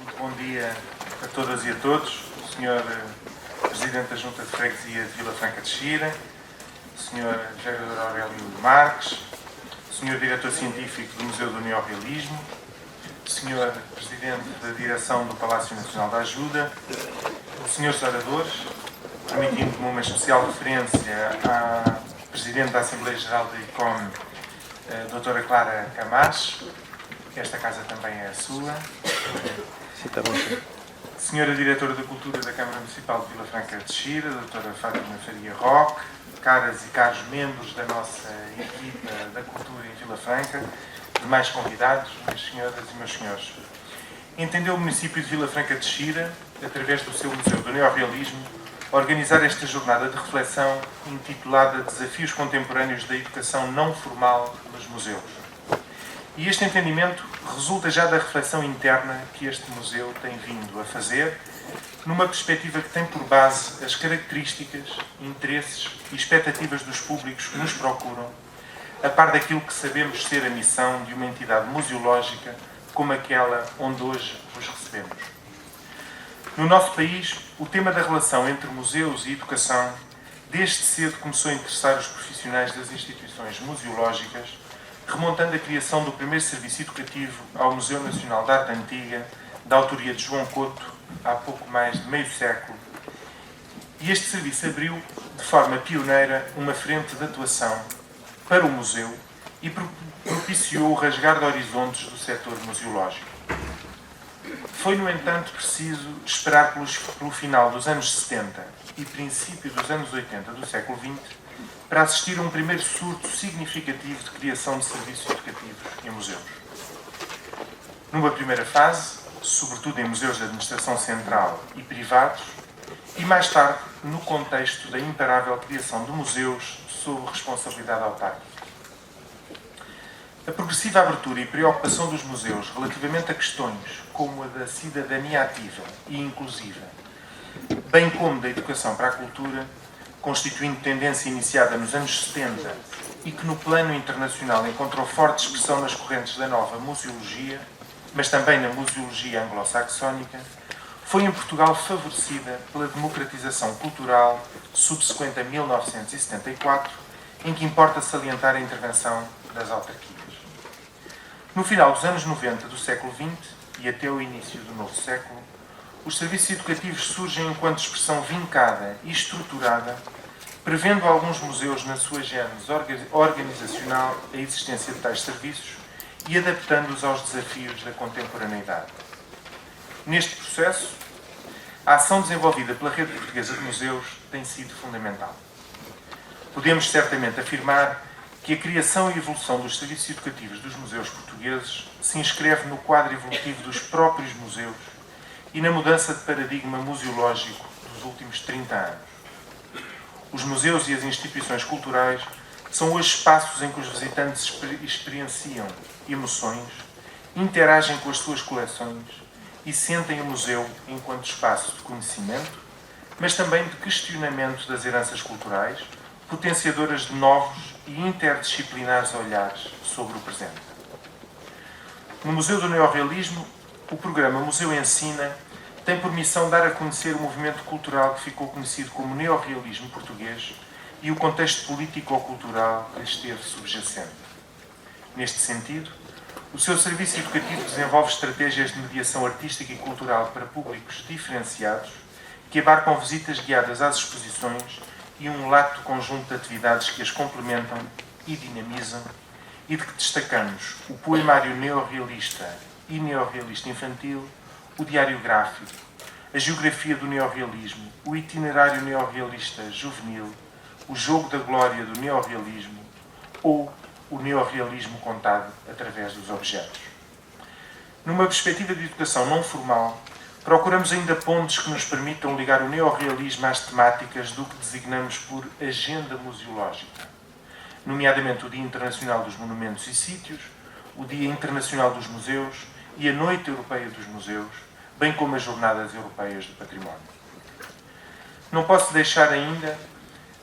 Muito bom dia a todas e a todos. O Sr. Presidente da Junta de Freguesia de Vila Franca de Xira, o Sr. Vereador Aurélio Marques, o Sr. Diretor Científico do Museu do Neorrealismo, o Sr. Presidente da Direção do Palácio Nacional da Ajuda, os Srs. Oradores, permitindo-me uma especial referência à Presidente da Assembleia Geral da ICOM, Doutora Clara Camacho, que esta casa também é a sua. Senhora Diretora da Cultura da Câmara Municipal de Vila Franca de Xira, Doutora Fátima Faria Roque, caras e caros membros da nossa equipa da Cultura em Vila Franca, demais convidados, minhas senhoras e meus senhores. Entendeu o município de Vila Franca de Xira, através do seu Museu do Neorrealismo, organizar esta jornada de reflexão intitulada Desafios Contemporâneos da Educação Não Formal nos Museus. E este entendimento resulta já da reflexão interna que este museu tem vindo a fazer, numa perspectiva que tem por base as características, interesses e expectativas dos públicos que nos procuram, a par daquilo que sabemos ser a missão de uma entidade museológica como aquela onde hoje vos recebemos. No nosso país, o tema da relação entre museus e educação desde cedo começou a interessar os profissionais das instituições museológicas, remontando a criação do primeiro serviço educativo ao Museu Nacional de Arte Antiga, da autoria de João Couto, há pouco mais de meio século. E este serviço abriu, de forma pioneira, uma frente de atuação para o museu e propiciou o rasgar de horizontes do setor museológico. Foi, no entanto, preciso esperar pelo final dos anos 70 e princípio dos anos 80 do século XX para assistir a um primeiro surto significativo de criação de serviços educativos em museus. Numa primeira fase, sobretudo em museus de administração central e privados, e mais tarde no contexto da imparável criação de museus sob responsabilidade autárquica. A progressiva abertura e preocupação dos museus relativamente a questões como a da cidadania ativa e inclusiva, bem como da educação para a cultura, constituindo tendência iniciada nos anos 70 e que no plano internacional encontrou forte expressão nas correntes da nova museologia, mas também na museologia anglo-saxónica, foi em Portugal favorecida pela democratização cultural subsequente a 1974, em que importa salientar a intervenção das autarquias. No final dos anos 90 do século XX e até o início do novo século, os serviços educativos surgem enquanto expressão vincada e estruturada, prevendo alguns museus na sua gênese organizacional a existência de tais serviços e adaptando-os aos desafios da contemporaneidade. Neste processo, a ação desenvolvida pela Rede Portuguesa de Museus tem sido fundamental. Podemos certamente afirmar que a criação e evolução dos serviços educativos dos museus portugueses se inscreve no quadro evolutivo dos próprios museus e na mudança de paradigma museológico dos últimos 30 anos. Os museus e as instituições culturais são hoje espaços em que os visitantes experienciam emoções, interagem com as suas coleções e sentem o museu enquanto espaço de conhecimento, mas também de questionamento das heranças culturais, potenciadoras de novos e interdisciplinares olhares sobre o presente. No Museu do Neorrealismo, o programa Museu Ensina tem por missão dar a conhecer o movimento cultural que ficou conhecido como neorrealismo português e o contexto político-cultural que lhe esteve subjacente. Neste sentido, o seu serviço educativo desenvolve estratégias de mediação artística e cultural para públicos diferenciados que abarcam visitas guiadas às exposições e um lato conjunto de atividades que as complementam e dinamizam e de que destacamos o poemário neorrealista e neorrealista infantil, o diário gráfico, a geografia do neorrealismo, o itinerário neorrealista juvenil, o jogo da glória do neorrealismo ou o neorrealismo contado através dos objetos. Numa perspectiva de educação não formal, procuramos ainda pontos que nos permitam ligar o neorrealismo às temáticas do que designamos por agenda museológica, nomeadamente o Dia Internacional dos Monumentos e Sítios, o Dia Internacional dos Museus e a Noite Europeia dos Museus, bem como as Jornadas Europeias do Património. Não posso deixar ainda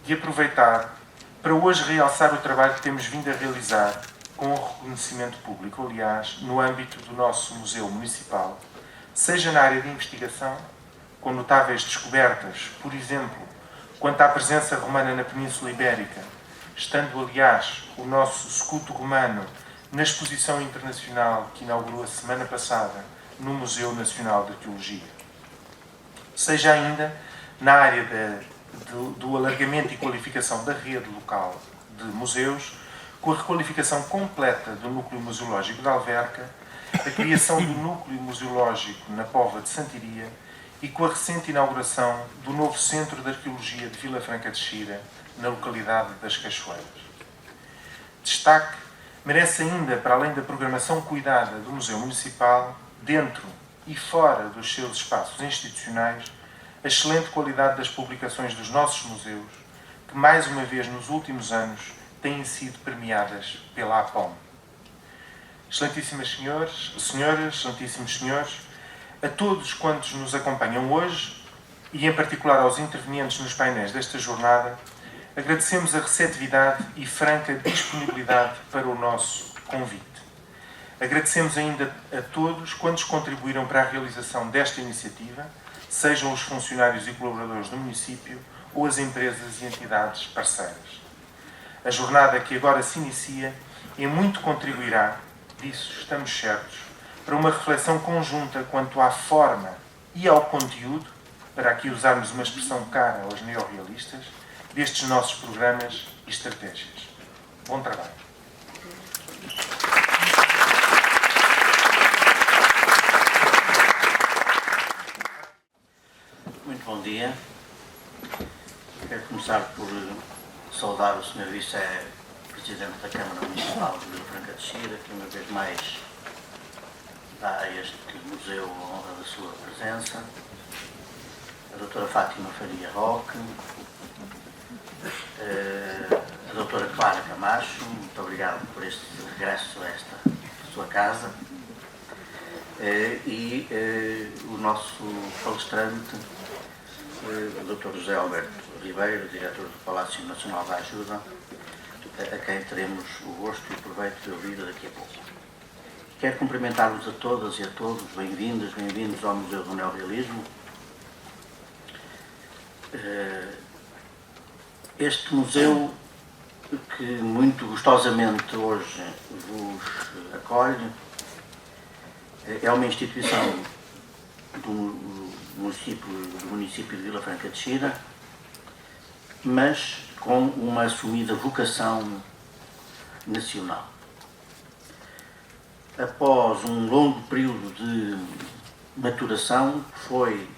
de aproveitar para hoje realçar o trabalho que temos vindo a realizar com o reconhecimento público, aliás, no âmbito do nosso Museu Municipal, seja na área de investigação, com notáveis descobertas, por exemplo, quanto à presença romana na Península Ibérica, estando, aliás, o nosso escudo romano na exposição internacional que inaugurou a semana passada no Museu Nacional de Arqueologia. Seja ainda na área do alargamento e qualificação da rede local de museus, com a requalificação completa do núcleo museológico de Alverca, a criação do núcleo museológico na Póvoa de Santiria e com a recente inauguração do novo Centro de Arqueologia de Vila Franca de Xira, na localidade das Cachoeiras. Destaque merece ainda, para além da programação cuidada do Museu Municipal, dentro e fora dos seus espaços institucionais, a excelente qualidade das publicações dos nossos museus, que mais uma vez nos últimos anos têm sido premiadas pela APOM. Excelentíssimas senhoras, excelentíssimos senhores, a todos quantos nos acompanham hoje, e em particular aos intervenientes nos painéis desta jornada, agradecemos a receptividade e franca disponibilidade para o nosso convite. Agradecemos ainda a todos quantos contribuíram para a realização desta iniciativa, sejam os funcionários e colaboradores do município ou as empresas e entidades parceiras. A jornada que agora se inicia em muito contribuirá, disso estamos certos, para uma reflexão conjunta quanto à forma e ao conteúdo, para aqui usarmos uma expressão cara aos neorrealistas, destes nossos programas e estratégias. Bom trabalho. Muito bom dia. Quero começar por saudar o Sr. Vice-Presidente da Câmara Municipal de Vila Franca de Xira, que uma vez mais dá a este museu a honra da sua presença, a doutora Fátima Faria Roque, a doutora Clara Camacho, muito obrigado por este regresso a esta sua casa, e o nosso palestrante, o Dr. José Alberto Ribeiro, diretor do Palácio Nacional da Ajuda, a quem teremos o gosto e o proveito de ouvir daqui a pouco. Quero cumprimentar-vos a todas e a todos, bem-vindos ao Museu do Neorrealismo. Este museu, que muito gostosamente hoje vos acolhe, é uma instituição do município de Vila Franca de Xira, mas com uma assumida vocação nacional. Após um longo período de maturação, foi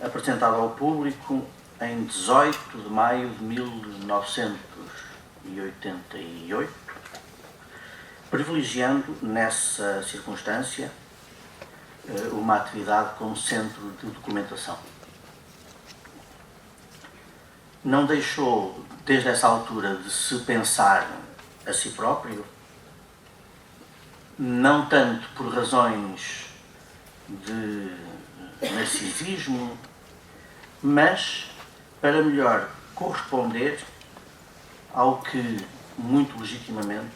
apresentado ao público em 18 de maio de 1988, privilegiando nessa circunstância uma atividade como centro de documentação. Não deixou, desde essa altura, de se pensar a si próprio, não tanto por razões de narcisismo, mas para melhor corresponder ao que, muito legitimamente,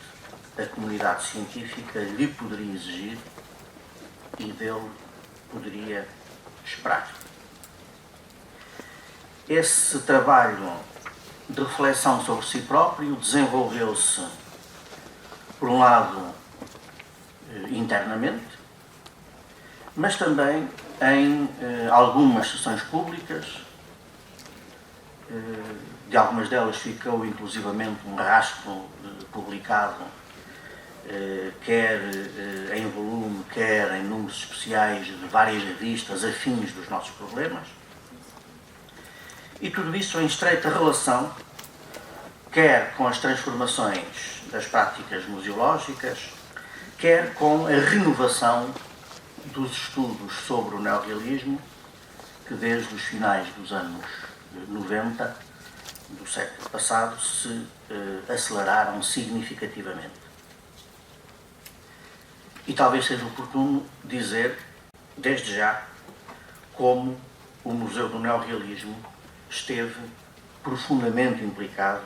a comunidade científica lhe poderia exigir e dele poderia esperar. Esse trabalho de reflexão sobre si próprio desenvolveu-se, por um lado, internamente, mas também em algumas sessões públicas. De algumas delas ficou inclusivamente um rastro publicado, quer em volume, quer em números especiais de várias revistas afins dos nossos problemas. E tudo isso em estreita relação, quer com as transformações das práticas museológicas, quer com a renovação dos estudos sobre o neorrealismo, que desde os finais dos anos 90 do século passado se aceleraram significativamente. E talvez seja oportuno dizer, desde já, como o Museu do Neorrealismo esteve profundamente implicado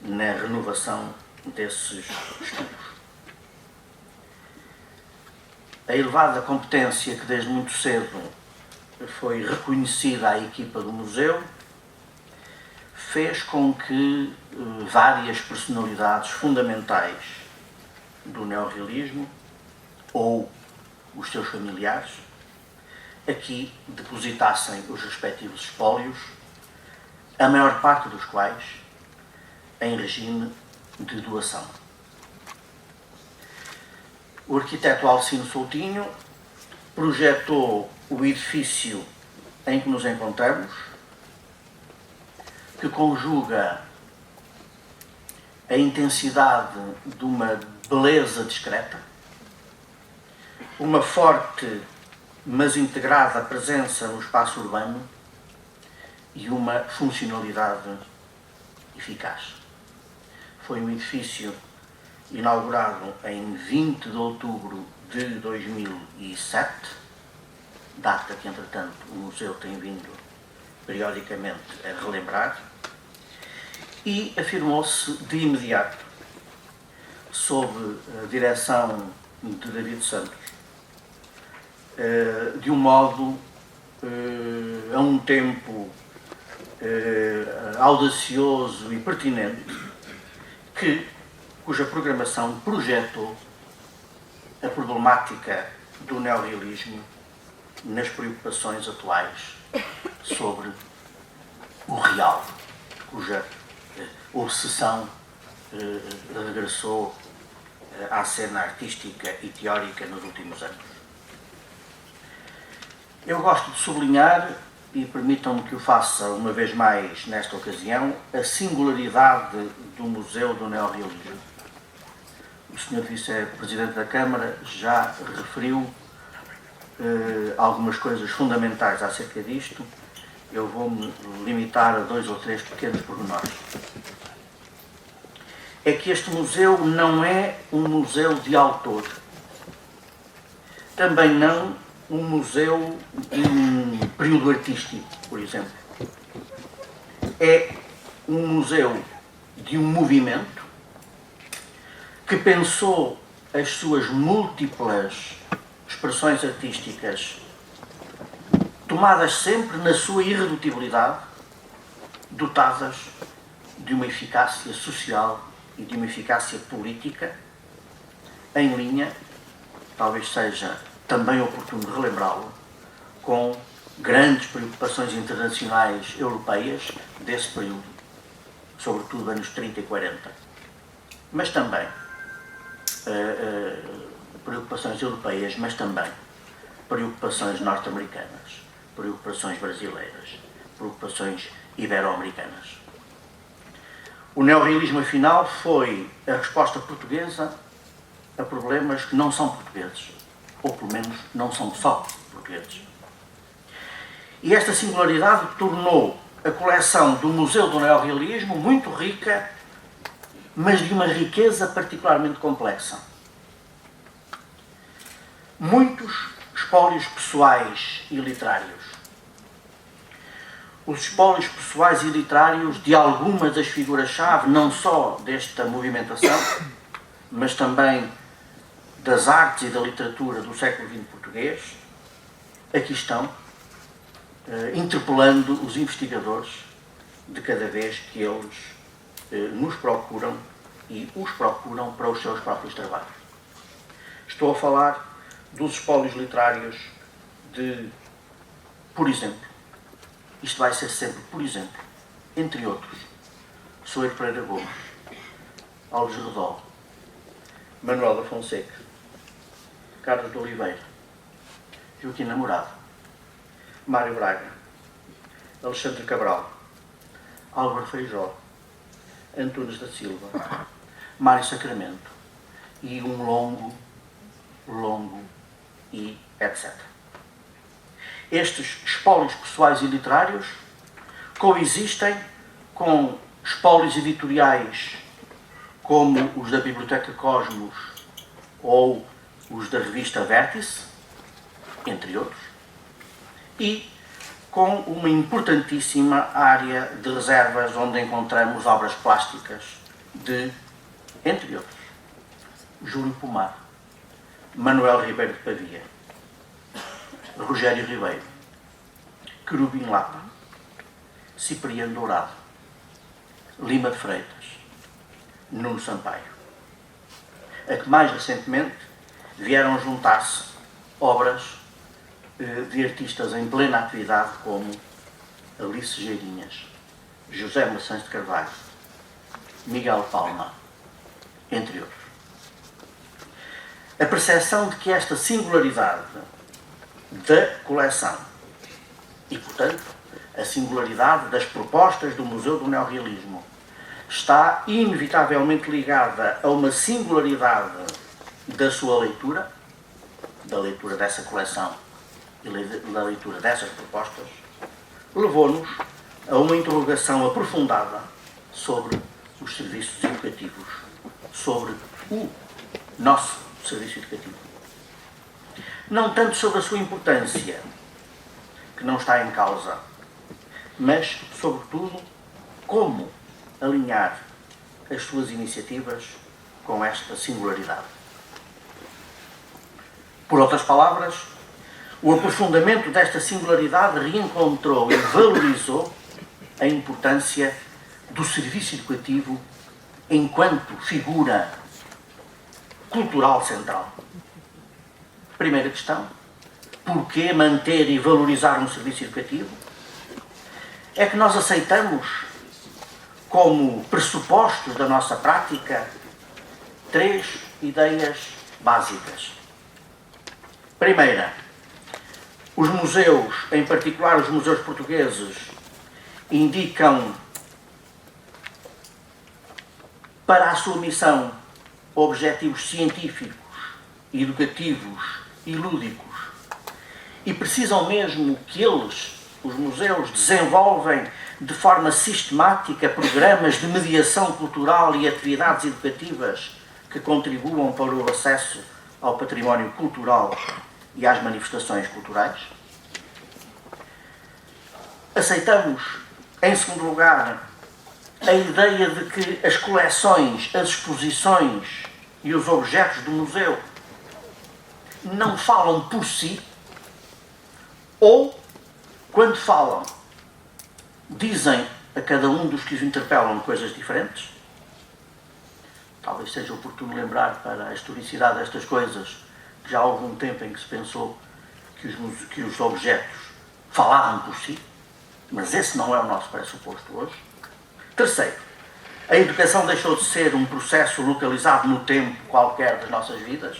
na renovação desses estudos. a elevada competência que desde muito cedo foi reconhecida à equipa do museu fez com que várias personalidades fundamentais do neorrealismo ou os seus familiares aqui depositassem os respectivos espólios, a maior parte dos quais em regime de doação. O arquiteto Alcino Soutinho projetou o edifício em que nos encontramos, que conjuga a intensidade de uma beleza discreta, uma forte mas integrada presença no espaço urbano e uma funcionalidade eficaz. Foi um edifício inaugurado em 20 de outubro de 2007, data que, entretanto, o museu tem vindo periodicamente a relembrar, e afirmou-se de imediato, sob a direção de David Santos, de um modo, a um tempo audacioso e pertinente, cuja programação projetou a problemática do neorrealismo nas preocupações atuais sobre o real, cuja obsessão regressou à cena artística e teórica nos últimos anos. Eu gosto de sublinhar, e permitam-me que o faça uma vez mais nesta ocasião, a singularidade do Museu do Neorrealismo. O Sr. Vice-Presidente da Câmara já referiu algumas coisas fundamentais acerca disto. Eu vou-me limitar a 2 ou 3 pequenos pormenores. É que este museu não é um museu de autor. Também não um museu de um período artístico, por exemplo. É um museu de um movimento que pensou as suas múltiplas expressões artísticas, tomadas sempre na sua irredutibilidade, dotadas de uma eficácia social e de uma eficácia política, em linha, talvez seja também oportuno relembrá-lo, com grandes preocupações internacionais europeias desse período, sobretudo anos 30 e 40. Mas também preocupações europeias, mas também preocupações norte-americanas, preocupações brasileiras, preocupações ibero-americanas. O neorrealismo, afinal, foi a resposta portuguesa a problemas que não são portugueses, ou pelo menos não são só portugueses. E esta singularidade tornou a coleção do Museu do Neorrealismo muito rica, mas de uma riqueza particularmente complexa. Muitos espólios pessoais e literários. Os espólios pessoais e literários de algumas das figuras-chave, não só desta movimentação, mas também das artes e da literatura do século XX português, aqui estão, interpelando os investigadores de cada vez que eles nos procuram e os procuram para os seus próprios trabalhos. Estou a falar dos espólios literários de, por exemplo, isto vai ser sempre, por exemplo, entre outros, Soeiro Pereira Gomes, Alves Redol, Manuel da Fonseca, Carlos de Oliveira, Joaquim Namorado, Mário Braga, Alexandre Cabral, Álvaro Feijó, Antunes da Silva, Mário Sacramento e um longo e etc. Estes espólios pessoais e literários coexistem com espólios editoriais como os da Biblioteca Cosmos ou os da revista Vértice, entre outros, e com uma importantíssima área de reservas onde encontramos obras plásticas de, entre outros, Júlio Pomar, Manuel Ribeiro de Pavia, Rogério Ribeiro, Querubim Lapa, Cipriano Dourado, Lima de Freitas, Nuno Sampaio. A que mais recentemente vieram juntar-se obras de artistas em plena atividade como Alice Geirinhas, José Maçãs de Carvalho, Miguel Palma, entre outros. A percepção de que esta singularidade da coleção e, portanto, a singularidade das propostas do Museu do Neorrealismo está inevitavelmente ligada a uma singularidade da sua leitura, da leitura dessa coleção e da leitura dessas propostas, levou-nos a uma interrogação aprofundada sobre os serviços educativos, sobre o nosso serviço educativo. Não tanto sobre a sua importância, que não está em causa, mas, sobretudo, como alinhar as suas iniciativas com esta singularidade. Por outras palavras, o aprofundamento desta singularidade reencontrou e valorizou a importância do serviço educativo enquanto figura cultural central. Primeira questão: porquê manter e valorizar um serviço educativo? É que nós aceitamos como pressupostos da nossa prática 3 ideias básicas. Primeira, os museus, em particular os museus portugueses, indicam para a sua missão objetivos científicos, educativos e lúdicos, e precisam mesmo que eles, os museus, desenvolvem de forma sistemática programas de mediação cultural e atividades educativas que contribuam para o acesso ao património cultural e às manifestações culturais. Aceitamos, em segundo lugar, a ideia de que as coleções, as exposições e os objetos do museu não falam por si, ou, quando falam, dizem a cada um dos que os interpelam coisas diferentes. Talvez seja oportuno lembrar, para a historicidade destas coisas, que já há algum tempo em que se pensou que os objetos falavam por si, mas esse não é o nosso pressuposto hoje. Terceiro, a educação deixou de ser um processo localizado no tempo qualquer das nossas vidas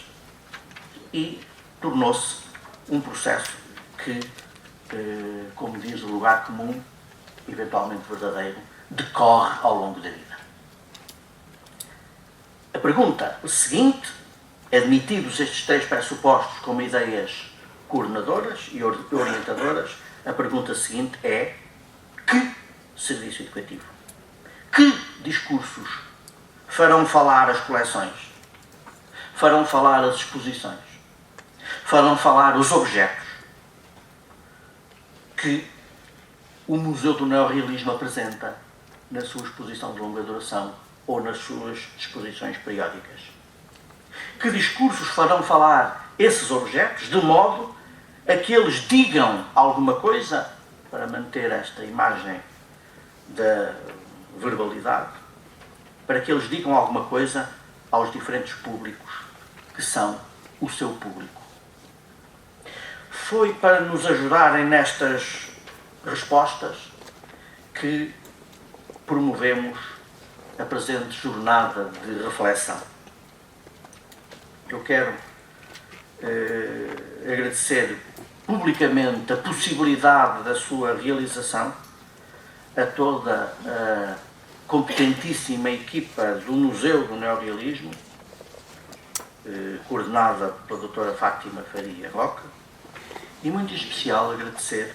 e tornou-se um processo que, como diz o lugar comum, eventualmente verdadeiro, decorre ao longo da vida. A pergunta seguinte, admitidos estes 3 pressupostos como ideias coordenadoras e orientadoras, a pergunta seguinte é: que serviço educativo? Que discursos farão falar as coleções? Farão falar as exposições? Farão falar os objetos que o Museu do Neorrealismo apresenta na sua exposição de longa duração ou nas suas exposições periódicas? Que discursos farão falar esses objetos de modo a que eles digam alguma coisa, para manter esta imagem da verbalidade, para que eles digam alguma coisa aos diferentes públicos que são o seu público? Foi para nos ajudarem nestas respostas que promovemos a presente jornada de reflexão. Eu quero agradecer publicamente a possibilidade da sua realização a toda a competentíssima equipa do Museu do Neorrealismo, coordenada pela doutora Fátima Faria Roca, e muito em especial agradecer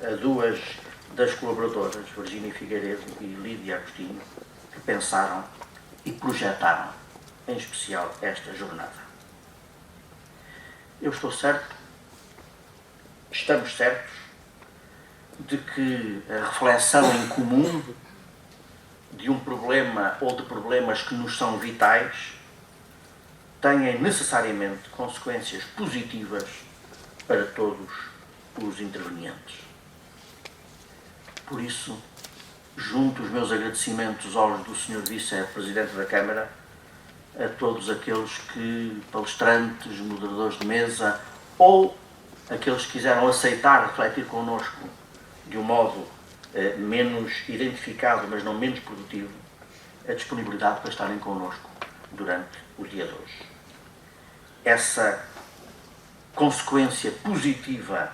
a 2 das colaboradoras, Virgínia Figueiredo e Lídia Agostinho, que pensaram e projetaram em especial esta jornada. Eu estou certo, estamos certos, de que a reflexão em comum de um problema ou de problemas que nos são vitais têm necessariamente consequências positivas para todos os intervenientes. Por isso, junto os meus agradecimentos aos do Sr. Vice-Presidente da Câmara, a todos aqueles que, palestrantes, moderadores de mesa, ou aqueles que quiseram aceitar refletir connosco de um modo menos identificado, mas não menos produtivo, a disponibilidade para estarem connosco durante o dia de hoje. Essa consequência positiva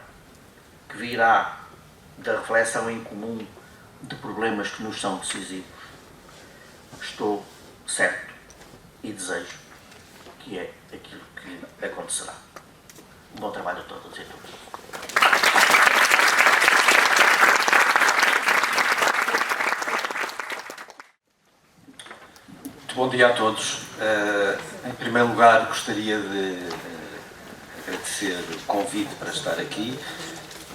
que virá da reflexão em comum de problemas que nos são decisivos, estou certo e desejo que é aquilo que acontecerá. Um bom trabalho a todos e a todas. Muito bom dia a todos. Em primeiro lugar, gostaria de agradecer o convite para estar aqui,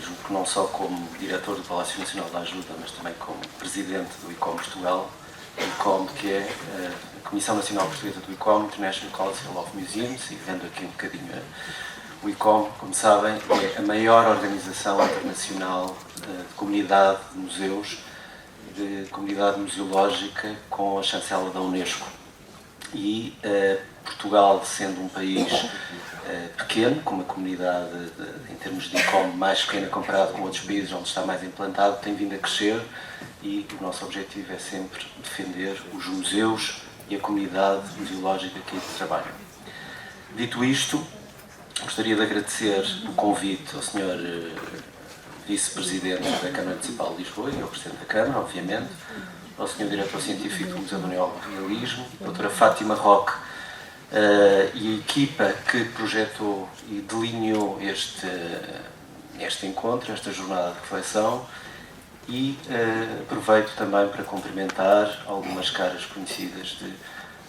julgo que não só como diretor do Palácio Nacional da Ajuda, mas também como presidente do ICOM Portugal, o ICOM, que é a Comissão Nacional Portuguesa do ICOM, International Council of Museums, e vendo aqui um bocadinho o ICOM, como sabem, é a maior organização internacional de comunidade de museus, de comunidade museológica, com a chancela da Unesco. E Portugal, sendo um país pequeno, com uma comunidade em termos de ICOM mais pequena comparado com outros países onde está mais implantado, tem vindo a crescer, e o nosso objetivo é sempre defender os museus e a comunidade museológica que aí trabalham. Dito isto, gostaria de agradecer o convite ao Sr. Vice-Presidente da Câmara Municipal de Lisboa e ao Presidente da Câmara, obviamente, ao Sr. Diretor Científico do Museu do Neorrealismo, a Dra. Fátima Roque, e a equipa que projetou e delineou este encontro, esta jornada de reflexão, e aproveito também para cumprimentar algumas caras conhecidas de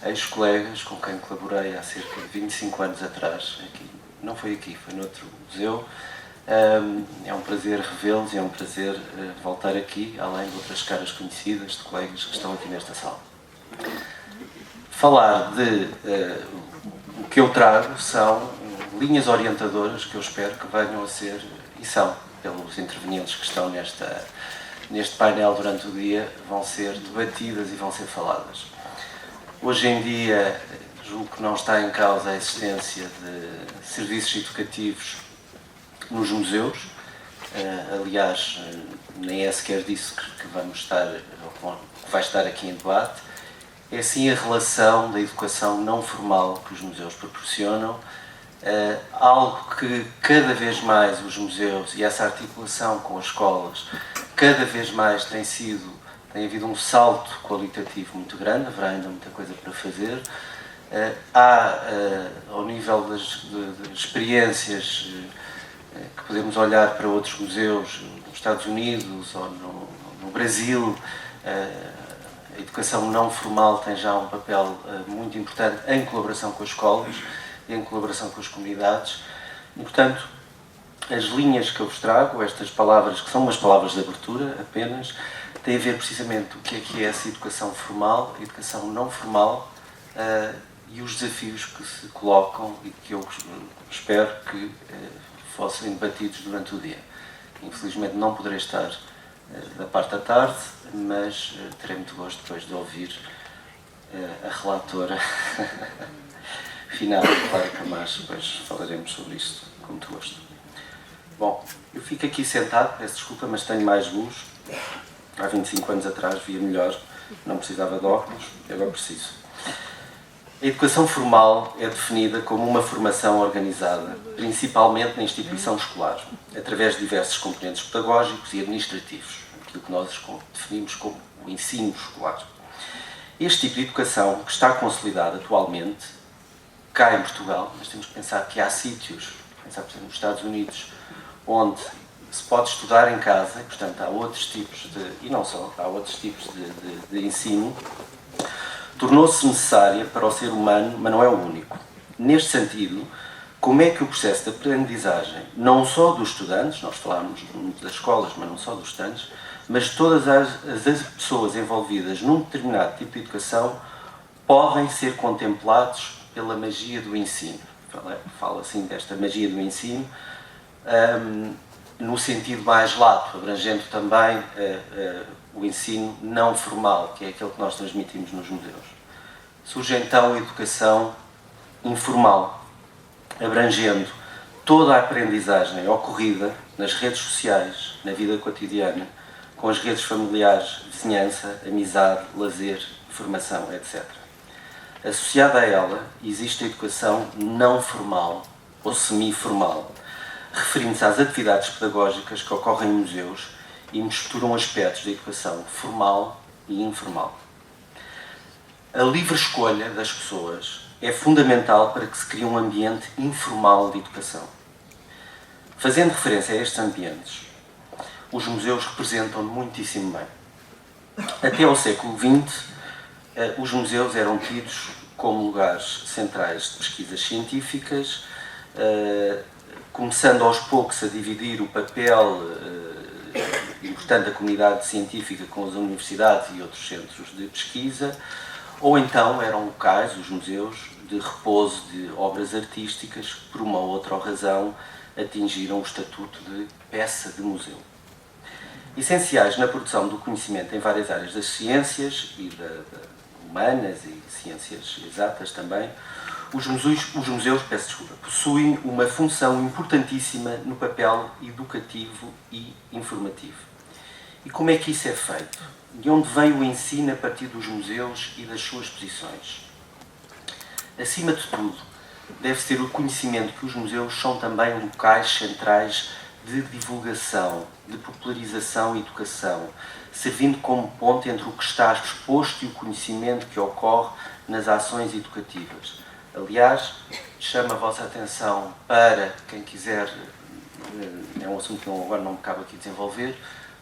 ex-colegas com quem colaborei há cerca de 25 anos atrás, aqui. Não foi aqui, foi noutro museu. É um prazer revê-los e é um prazer voltar aqui, além de outras caras conhecidas, de colegas que estão aqui nesta sala. Falar de o que eu trago são linhas orientadoras que eu espero que venham a ser, e são, pelos intervenientes que estão neste painel durante o dia, vão ser debatidas e vão ser faladas. Hoje em dia, julgo que não está em causa a existência de serviços educativos nos museus. Aliás, nem é sequer disso que vamos estar, ou que vai estar aqui em debate. É sim a relação da educação não formal que os museus proporcionam, algo que cada vez mais os museus e essa articulação com as escolas, cada vez mais tem havido um salto qualitativo muito grande, haverá ainda muita coisa para fazer. Ao nível das experiências que podemos olhar para outros museus nos Estados Unidos ou no Brasil, a educação não formal tem já um papel muito importante em colaboração com as escolas e em colaboração com as comunidades. E, portanto, as linhas que eu vos trago, estas palavras, que são umas palavras de abertura apenas, têm a ver precisamente o que é essa educação formal, a educação não formal, e os desafios que se colocam e que eu espero que fossem debatidos durante o dia. Infelizmente não poderei estar da parte da tarde, mas terei muito gosto depois de ouvir a relatora final, Clara Camacho, depois falaremos sobre isto com muito gosto. Bom, eu fico aqui sentado, peço desculpa, mas tenho mais luz. Há 25 anos atrás via melhor, não precisava de óculos, e agora preciso. A educação formal é definida como uma formação organizada, principalmente na instituição escolar, através de diversos componentes pedagógicos e administrativos, aquilo que nós definimos como o ensino escolar. Este tipo de educação, que está consolidado atualmente, cá em Portugal, mas temos que pensar que há sítios, pensar, por exemplo, nos Estados Unidos, onde se pode estudar em casa, e, portanto, há outros tipos e não só, há outros tipos de ensino, tornou-se necessária para o ser humano, mas não é o único. Neste sentido, como é que o processo de aprendizagem, não só dos estudantes, nós falámos muito das escolas, mas não só dos estudantes, mas todas as pessoas envolvidas num determinado tipo de educação, podem ser contemplados pela magia do ensino. Fala assim desta magia do ensino, no sentido mais lato, abrangendo também o ensino não formal, que é aquele que nós transmitimos nos museus. Surge então a educação informal, abrangendo toda a aprendizagem ocorrida nas redes sociais, na vida cotidiana, com as redes familiares, vizinhança, amizade, lazer, formação, etc. Associada a ela, existe a educação não formal ou semi-formal, referindo-se às atividades pedagógicas que ocorrem em museus e misturam aspectos da educação formal e informal. A livre escolha das pessoas é fundamental para que se crie um ambiente informal de educação. Fazendo referência a estes ambientes, os museus representam muitíssimo bem. Até ao século XX, os museus eram tidos como lugares centrais de pesquisas científicas, começando aos poucos a dividir o papel importante da comunidade científica com as universidades e outros centros de pesquisa, ou então eram locais, os museus, de repouso de obras artísticas que, por uma ou outra razão, atingiram o estatuto de peça de museu. Essenciais na produção do conhecimento em várias áreas das ciências e humanas e ciências exatas também, os museus possuem uma função importantíssima no papel educativo e informativo. E como é que isso é feito? De onde vem o ensino a partir dos museus e das suas posições? Acima de tudo, deve-se ter o conhecimento que os museus são também locais centrais de divulgação, de popularização e educação, servindo como ponte entre o que está exposto e o conhecimento que ocorre nas ações educativas. Aliás, chamo a vossa atenção para quem quiser, é um assunto que agora não me cabe aqui desenvolver,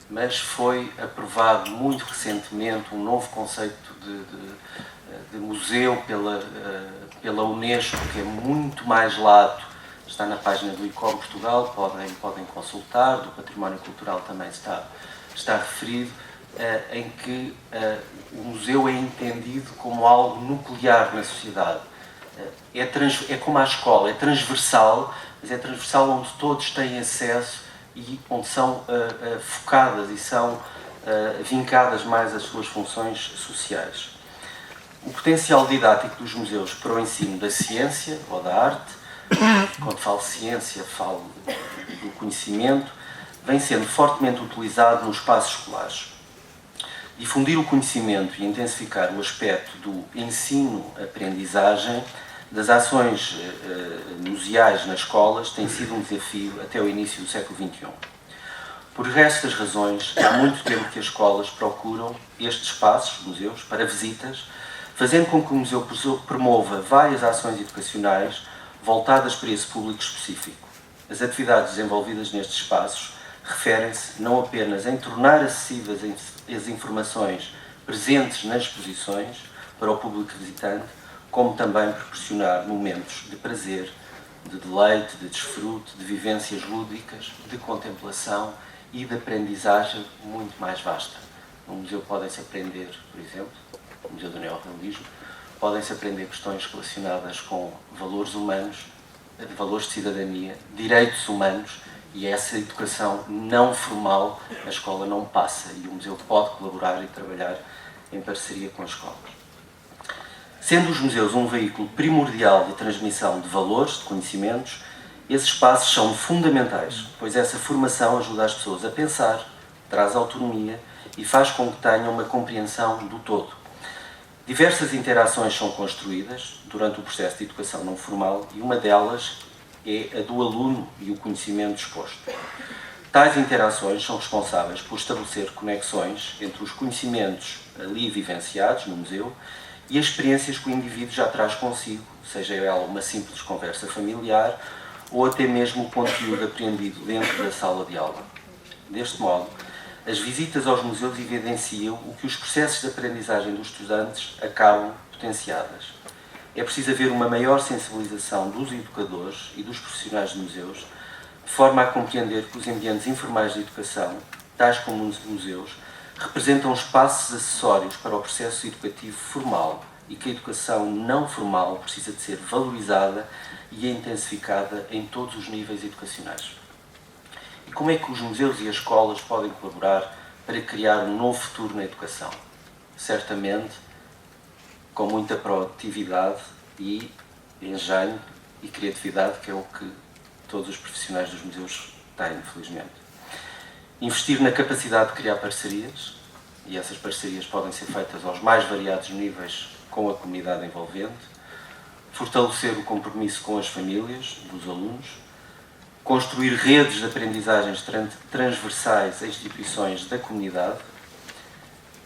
mas foi aprovado muito recentemente um novo conceito de museu pela Unesco, que é muito mais lato, está na página do ICOM Portugal, podem consultar, do Património Cultural também está referido, em que o museu é entendido como algo nuclear na sociedade. É como a escola, é transversal, mas é transversal onde todos têm acesso e onde são focadas e são vincadas mais as suas funções sociais. O potencial didático dos museus para o ensino da ciência ou da arte, quando falo ciência, falo do conhecimento, vem sendo fortemente utilizado nos espaços escolares. Difundir o conhecimento e intensificar o aspecto do ensino-aprendizagem das ações museais nas escolas tem sido um desafio até o início do século XXI. Por estas razões, há muito tempo que as escolas procuram estes espaços, museus, para visitas, fazendo com que o museu promova várias ações educacionais voltadas para esse público específico. As atividades desenvolvidas nestes espaços referem-se não apenas em tornar acessíveis as informações presentes nas exposições para o público visitante, como também proporcionar momentos de prazer, de deleite, de desfrute, de vivências lúdicas, de contemplação e de aprendizagem muito mais vasta. No museu podem-se aprender, por exemplo, no Museu do Neorrealismo, podem-se aprender questões relacionadas com valores humanos, valores de cidadania, direitos humanos, e essa educação não formal a escola não passa, e o museu pode colaborar e trabalhar em parceria com a escola. Sendo os museus um veículo primordial de transmissão de valores, de conhecimentos, esses espaços são fundamentais, pois essa formação ajuda as pessoas a pensar, traz autonomia e faz com que tenham uma compreensão do todo. Diversas interações são construídas durante o processo de educação não formal e uma delas é a do aluno e o conhecimento exposto. Tais interações são responsáveis por estabelecer conexões entre os conhecimentos ali vivenciados no museu e as experiências que o indivíduo já traz consigo, seja ela uma simples conversa familiar ou até mesmo o conteúdo aprendido dentro da sala de aula. Deste modo, as visitas aos museus evidenciam o que os processos de aprendizagem dos estudantes acabam potenciadas. É preciso haver uma maior sensibilização dos educadores e dos profissionais de museus, de forma a compreender que os ambientes informais de educação, tais como os museus, representam espaços acessórios para o processo educativo formal, e que a educação não formal precisa de ser valorizada e intensificada em todos os níveis educacionais. E como é que os museus e as escolas podem colaborar para criar um novo futuro na educação? Certamente com muita proatividade e engenho e criatividade, que é o que todos os profissionais dos museus têm, felizmente. Investir na capacidade de criar parcerias, e essas parcerias podem ser feitas aos mais variados níveis com a comunidade envolvente. Fortalecer o compromisso com as famílias dos alunos. Construir redes de aprendizagens transversais a instituições da comunidade.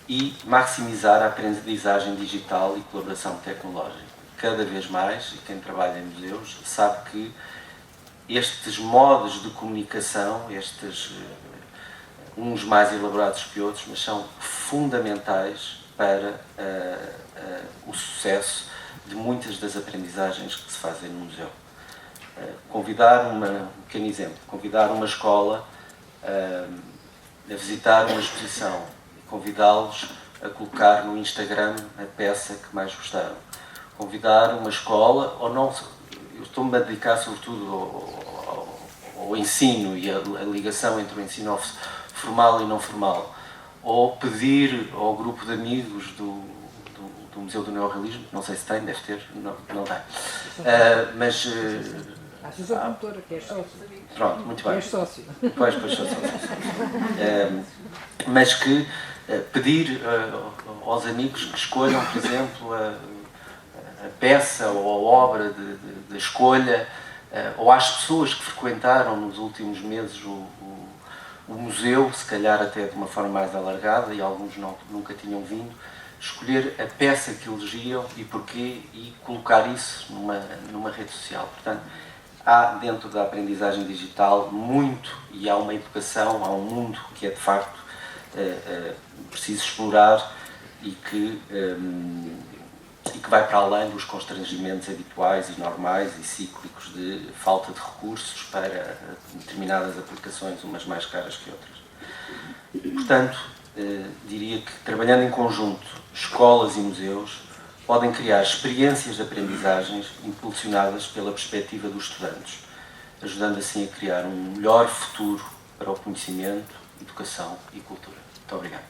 E maximizar a aprendizagem digital e colaboração tecnológica. Cada vez mais, e quem trabalha em museus sabe que estes modos de comunicação, uns mais elaborados que outros, mas são fundamentais para o sucesso de muitas das aprendizagens que se fazem no museu. Um pequeno exemplo, convidar uma escola a visitar uma exposição e convidá-los a colocar no Instagram a peça que mais gostaram. Convidar uma escola, ou não, eu estou-me a dedicar sobretudo ao ensino e a ligação entre o ensino formal e não formal, ou pedir ao grupo de amigos do Museu do Neorrealismo, não sei se tem, deve ter, não tem, mas... A Associação Promotora, que é sócio. Pronto, muito bem. Que é sócio. Pois, sou sócio. Mas que pedir aos amigos que escolham, por exemplo, a peça ou a obra de escolha, ou às pessoas que frequentaram nos últimos meses o museu, se calhar até de uma forma mais alargada, e alguns nunca tinham vindo, escolher a peça que elegiam e porquê, e colocar isso numa rede social. Portanto, há dentro da aprendizagem digital muito, e há uma educação, há um mundo que é de facto preciso explorar e que vai para além dos constrangimentos habituais e normais e cíclicos de falta de recursos para determinadas aplicações, umas mais caras que outras. Portanto, diria que trabalhando em conjunto, escolas e museus podem criar experiências de aprendizagens impulsionadas pela perspectiva dos estudantes, ajudando assim a criar um melhor futuro para o conhecimento, educação e cultura. Muito obrigado.